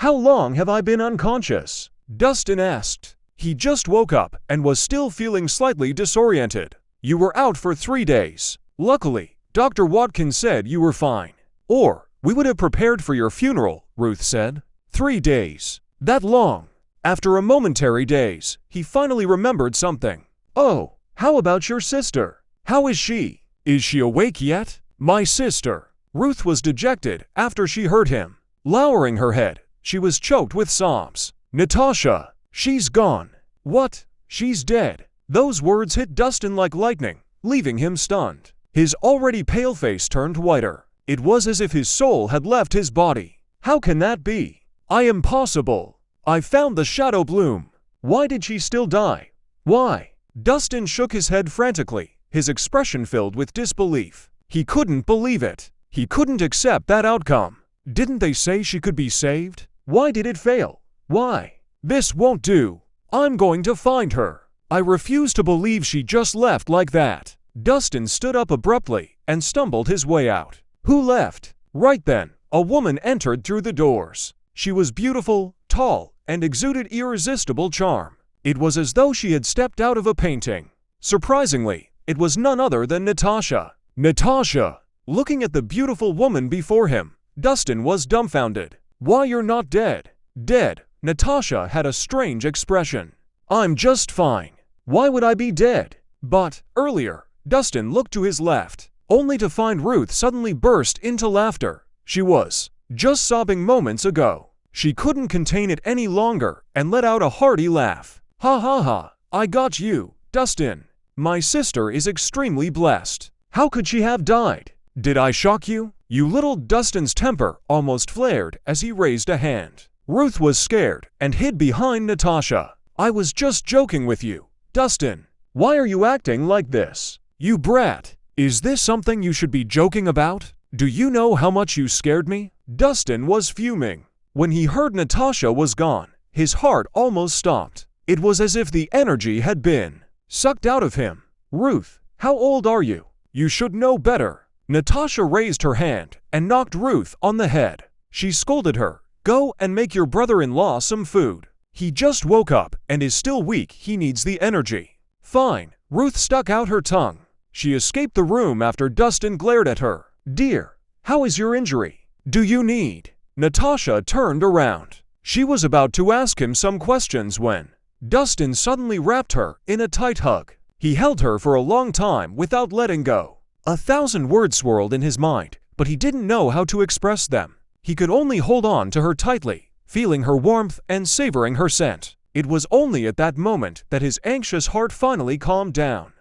How long have I been unconscious? Dustin asked. He just woke up and was still feeling slightly disoriented. You were out for 3 days. Luckily, Dr. Watkins said you were fine. Or, we would have prepared for your funeral, Ruth said. 3 days. That long. After a momentary daze, he finally remembered something. Oh, how about your sister? How is she? Is she awake yet? My sister. Ruth was dejected after she heard him. Lowering her head, she was choked with sobs. Natasha, she's gone. What? She's dead. Those words hit Dustin like lightning, leaving him stunned. His already pale face turned whiter. It was as if his soul had left his body. How can that be? Impossible. I found the shadow bloom. Why did she still die? Why? Dustin shook his head frantically, his expression filled with disbelief. He couldn't believe it. He couldn't accept that outcome. Didn't they say she could be saved? Why did it fail? Why? This won't do. I'm going to find her. I refuse to believe she just left like that. Dustin stood up abruptly and stumbled his way out. Who left? Right then, a woman entered through the doors. She was beautiful, tall, and exuded irresistible charm. It was as though she had stepped out of a painting. Surprisingly, it was none other than Natasha. Natasha! Looking at the beautiful woman before him, Dustin was dumbfounded. Why, you're not dead. Dead? Natasha had a strange expression. I'm just fine. Why would I be dead? But, earlier, Dustin looked to his left, only to find Ruth suddenly burst into laughter. She was just sobbing moments ago. She couldn't contain it any longer and let out a hearty laugh. Ha ha ha, I got you, Dustin. My sister is extremely blessed. How could she have died? Did I shock you? You little. Dustin's temper almost flared as he raised a hand. Ruth was scared and hid behind Natasha. I was just joking with you. Dustin, why are you acting like this? You brat. Is this something you should be joking about? Do you know how much you scared me? Dustin was fuming. When he heard Natasha was gone, his heart almost stopped. It was as if the energy had been sucked out of him. Ruth, how old are you? You should know better. Natasha raised her hand and knocked Ruth on the head. She scolded her. Go and make your brother-in-law some food. He just woke up and is still weak. He needs the energy. Fine. Ruth stuck out her tongue. She escaped the room after Dustin glared at her. Dear, how is your injury? Do you need? Natasha turned around. She was about to ask him some questions when Dustin suddenly wrapped her in a tight hug. He held her for a long time without letting go. 1,000 words swirled in his mind, but he didn't know how to express them. He could only hold on to her tightly, feeling her warmth and savoring her scent. It was only at that moment that his anxious heart finally calmed down.